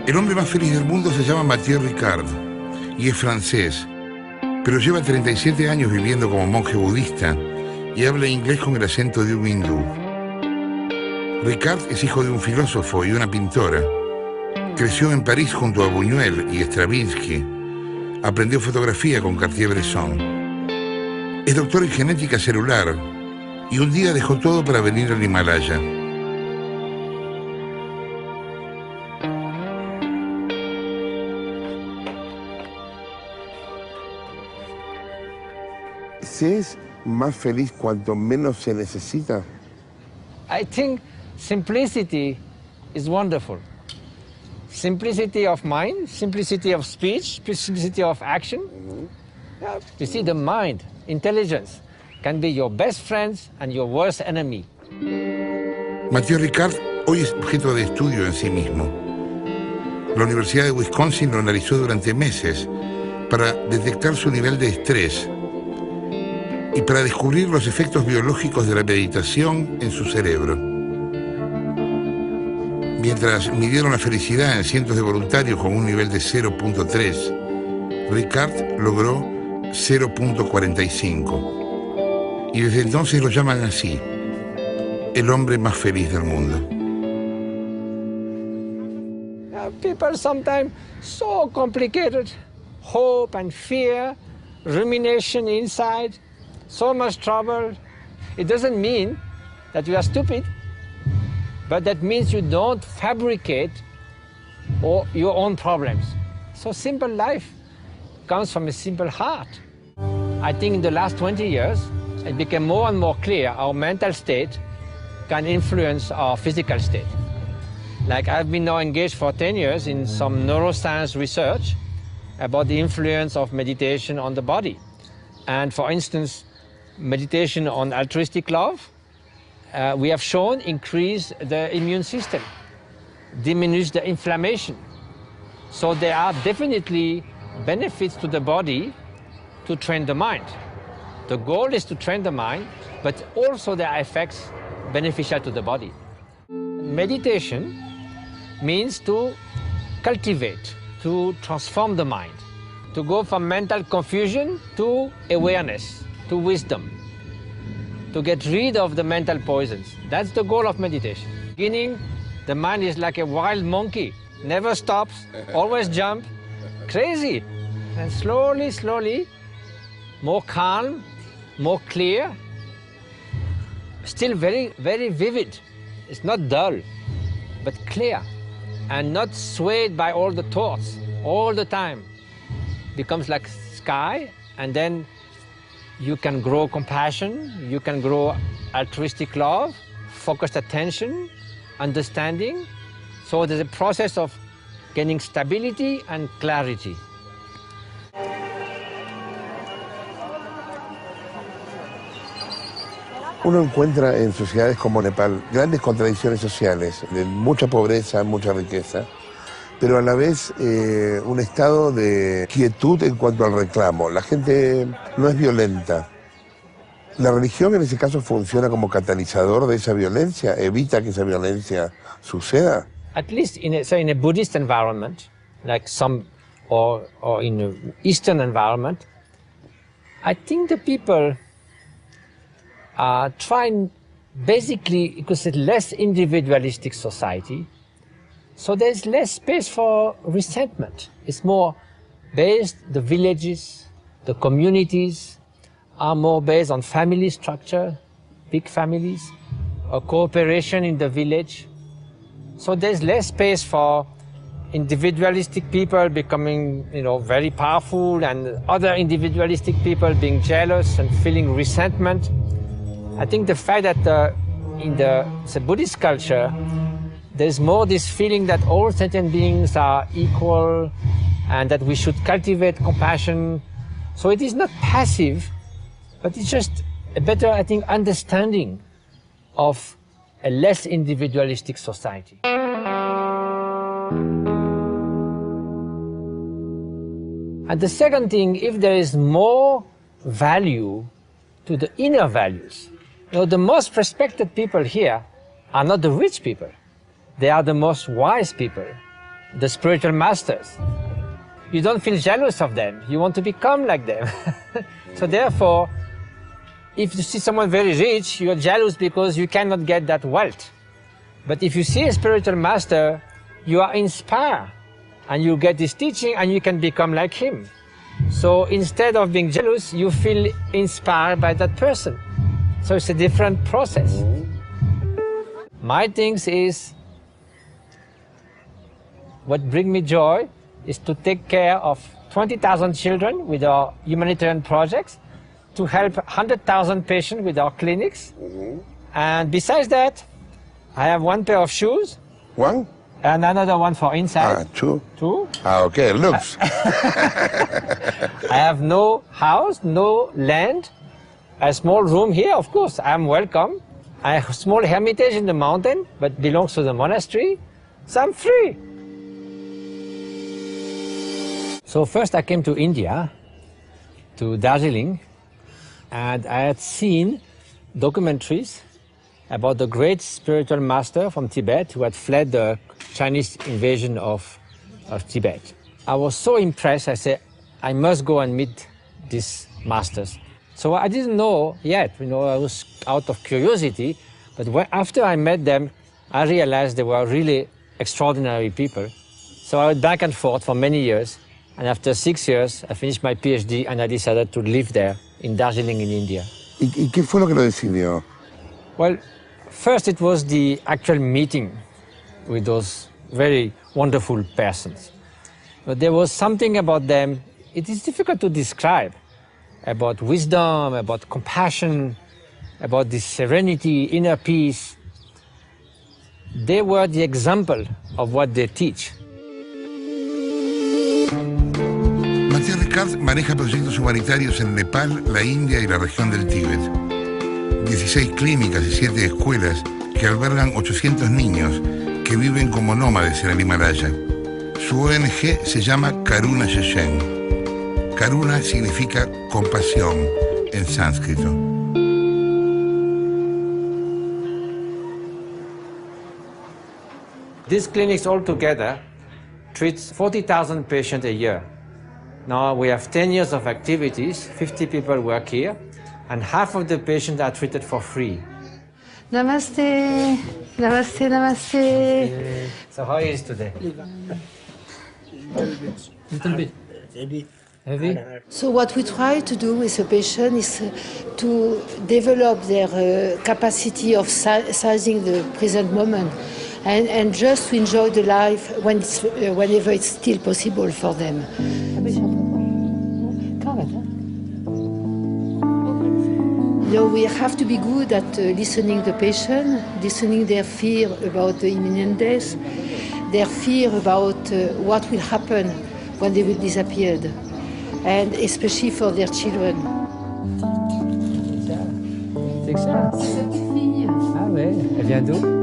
El hombre más feliz del mundo se llama Mathieu Ricard y es francés, pero lleva 37 años viviendo como monje budista y habla inglés con el acento de un hindú. Ricard es hijo de un filósofo y una pintora. Creció en París junto a Buñuel y Stravinsky. Aprendió fotografía con Cartier-Bresson. Es doctor en genética celular y un día dejó todo para venir al Himalaya. ¿Se es más feliz cuanto menos se necesita? I think simplicity is wonderful. Simplicity of mind, simplicity of speech, simplicity of action. You see, the mind, intelligence, can be your best friend and your worst enemy. Mathieu Ricard hoy es objeto de estudio en sí mismo. La Universidad de Wisconsin lo analizó durante meses para detectar su nivel de estrés y para descubrir los efectos biológicos de la meditación en su cerebro. Mientras midieron la felicidad en cientos de voluntarios con un nivel de 0.3, Ricard logró 0.45. Y desde entonces lo llaman así, el hombre más feliz del mundo. People sometimes so complicated, hope and fear, rumination inside, so much trouble. It doesn't mean that you are stupid, but that means you don't fabricate your own problems. So simple life comes from a simple heart. I think in the last 20 years, it became more and more clear our mental state can influence our physical state. Like I've been now engaged for 10 years in some neuroscience research about the influence of meditation on the body. And for instance, meditation on altruistic love, we have shown increase the immune system, diminish the inflammation. So there are definitely benefits to the body to train the mind. The goal is to train the mind, but also there are effects beneficial to the body. Meditation means to cultivate, to transform the mind, to go from mental confusion to awareness, to wisdom, to get rid of the mental poisons. That's the goal of meditation. Beginning, the mind is like a wild monkey, never stops, always jump, crazy. And slowly, slowly, more calm, more clear, still very, very vivid. It's not dull, but clear, and not swayed by all the thoughts all the time. Becomes like sky, and then you can grow compassion, you can grow altruistic love, focused attention, understanding. So there's a process of gaining stability and clarity. Uno encuentra en sociedades como Nepal grandes contradicciones sociales, de mucha pobreza, mucha riqueza, pero a la vez un estado de quietud en cuanto al reclamo. La gente no es violenta. ¿La religión en ese caso funciona como catalizador de esa violencia? ¿Evita que esa violencia suceda? At least in a Buddhist environment, like or in an Eastern environment, I think the people are trying basically, because it's less individualistic society, so there's less space for resentment. It's more based, the villages, the communities are more based on family structure, big families, or cooperation in the village. So there's less space for individualistic people becoming, very powerful, and other individualistic people being jealous and feeling resentment. I think the fact that in the Buddhist culture, there's more this feeling that all sentient beings are equal and that we should cultivate compassion. So it is not passive, but it's just a better, I think, understanding of a less individualistic society. And the second thing, if there is more value to the inner values, the most respected people here are not the rich people. They are the most wise people. the spiritual masters. You don't feel jealous of them. You want to become like them. So therefore, if you see someone very rich, you are jealous because you cannot get that wealth. But if you see a spiritual master, you are inspired and you get his teaching and you can become like him. So instead of being jealous, you feel inspired by that person. So it's a different process. My things is, what brings me joy is to take care of 20,000 children with our humanitarian projects, to help 100,000 patients with our clinics. And besides that, I have one pair of shoes. One? And another one for inside. Two. Two. Okay, looks. I have no house, no land, a small room here, of course, I am welcome. I have a small hermitage in the mountain, but belongs to the monastery, so I'm free. So first I came to India, to Darjeeling, and I had seen documentaries about the great spiritual master from Tibet who had fled the Chinese invasion of Tibet. I was so impressed, I said, I must go and meet these masters. So I didn't know yet, I was out of curiosity, but after I met them, I realized they were really extraordinary people. So I went back and forth for many years, and after 6 years, I finished my PhD and I decided to live there in Darjeeling in India. ¿Y qué fue lo que lo decidió? Well, first it was the actual meeting with those very wonderful persons. But there was something about them, it is difficult to describe, about wisdom, about compassion, about this serenity, inner peace. They were the example of what they teach. Mathieu Ricard maneja proyectos humanitarios en Nepal, la India y la región del Tíbet. 16 clínicas y 7 escuelas que albergan 800 niños que viven como nómades en el Himalaya. Su ONG se llama Karuna Sheshen. Karuna significa compasión en sánscrito. These clinics altogether treat 40,000 patients a year. Now we have 10 years of activities, 50 people work here, and half of the patients are treated for free. Namaste, namaste, namaste. So how is today? Little bit. Heavy? So what we try to do with the patient is to develop their capacity of sizing the present moment and just to enjoy the life whenever it's still possible for them. We have to be good at listening to the patient, listening their fear about the imminent death, their fear about what will happen when they will disappear, and especially for their children. C'est ça. Ah ouais, elle vient d'où?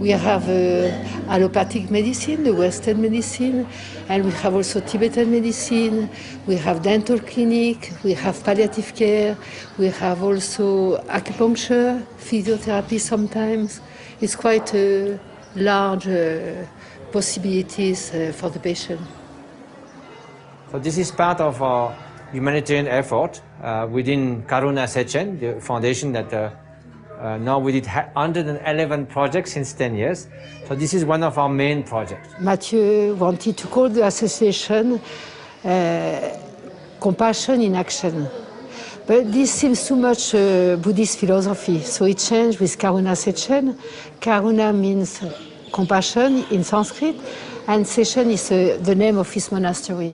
We have allopathic medicine, the Western medicine, and we have also Tibetan medicine, we have dental clinic, we have palliative care, we have also acupuncture, physiotherapy sometimes. It's quite large possibilities for the patient. So this is part of our humanitarian effort within Karuna Sheshen, the foundation that now we did 111 projects since 10 years. So this is one of our main projects. Mathieu wanted to call the association Compassion in Action. But this seems too much Buddhist philosophy, so it changed with Karuna Sheshen. Karuna means compassion in Sanskrit, and Sheshen is the name of his monastery.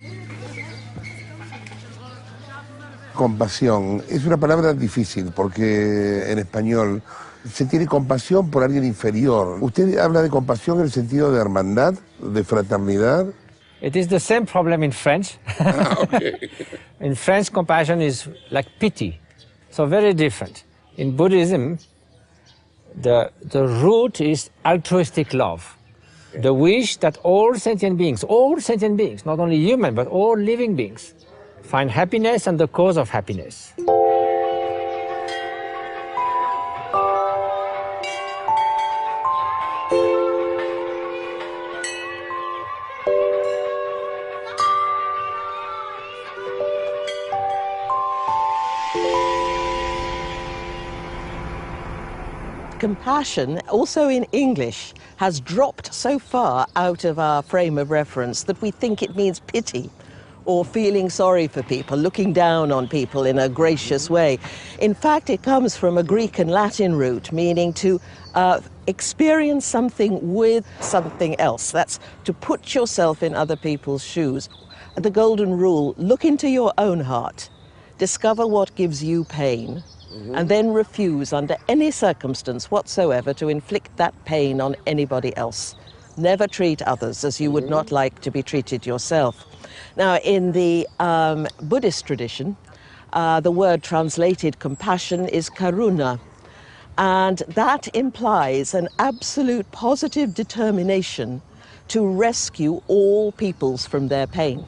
Compasión es una palabra difícil porque en español se tiene compasión por alguien inferior. ¿Usted habla de compasión en el sentido de hermandad, de fraternidad? It is the same problem in French. Okay. In French, compassion is like pity, so very different. In Buddhism, the root is altruistic love. The wish that all sentient beings, not only human, but all living beings, find happiness and the cause of happiness. Compassion, also in English, has dropped so far out of our frame of reference that we think it means pity or feeling sorry for people, looking down on people in a gracious way. In fact, it comes from a Greek and Latin root, meaning to experience something with something else. That's to put yourself in other people's shoes. The golden rule: look into your own heart, discover what gives you pain, and then refuse under any circumstance whatsoever to inflict that pain on anybody else. Never treat others as you would not like to be treated yourself. Now, in the Buddhist tradition, the word translated compassion is karuna, and that implies an absolute positive determination to rescue all peoples from their pain.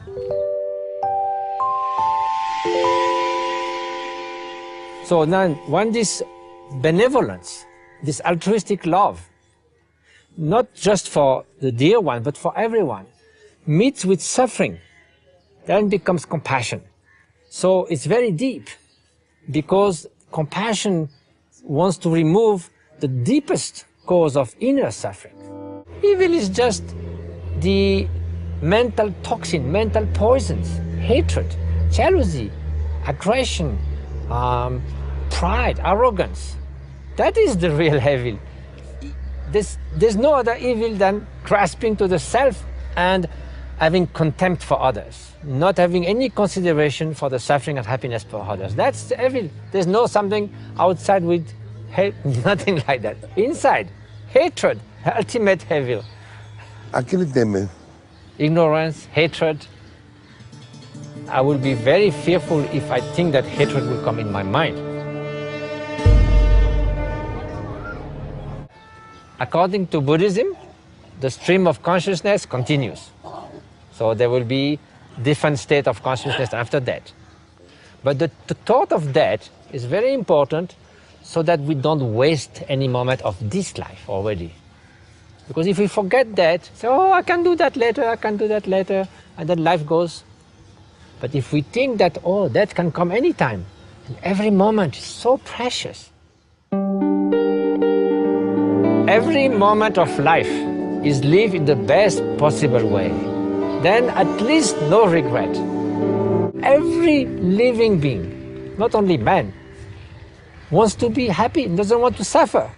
So now, when this benevolence, this altruistic love, not just for the dear one, but for everyone, meets with suffering, then becomes compassion. So it's very deep, because compassion wants to remove the deepest cause of inner suffering. Evil is just the mental toxin, mental poisons, hatred, jealousy, aggression, pride, arrogance. That is the real evil. There's no other evil than grasping to the self and having contempt for others, not having any consideration for the suffering and happiness for others. That's the evil. There's no something outside with hate, nothing like that. Inside, hatred, ultimate evil. ¿A qué le teme? Ignorance, hatred. I will be very fearful if I think that hatred will come in my mind. According to Buddhism, the stream of consciousness continues. So there will be different state of consciousness after death. But the thought of death is very important so that we don't waste any moment of this life already. Because if we forget that, say, oh, I can do that later, I can do that later, and then life goes. But if we think that, oh, that can come anytime, and every moment is so precious. Every moment of life is lived in the best possible way. Then at least no regret. Every living being, not only man, wants to be happy and doesn't want to suffer.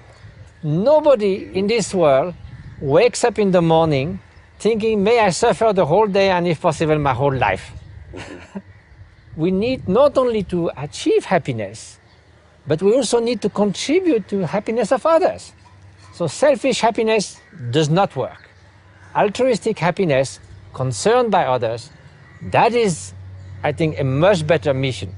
Nobody in this world wakes up in the morning thinking, may I suffer the whole day and if possible my whole life. We need not only to achieve happiness, but we also need to contribute to the happiness of others. So selfish happiness does not work. Altruistic happiness, concerned by others, that is, I think, a much better mission.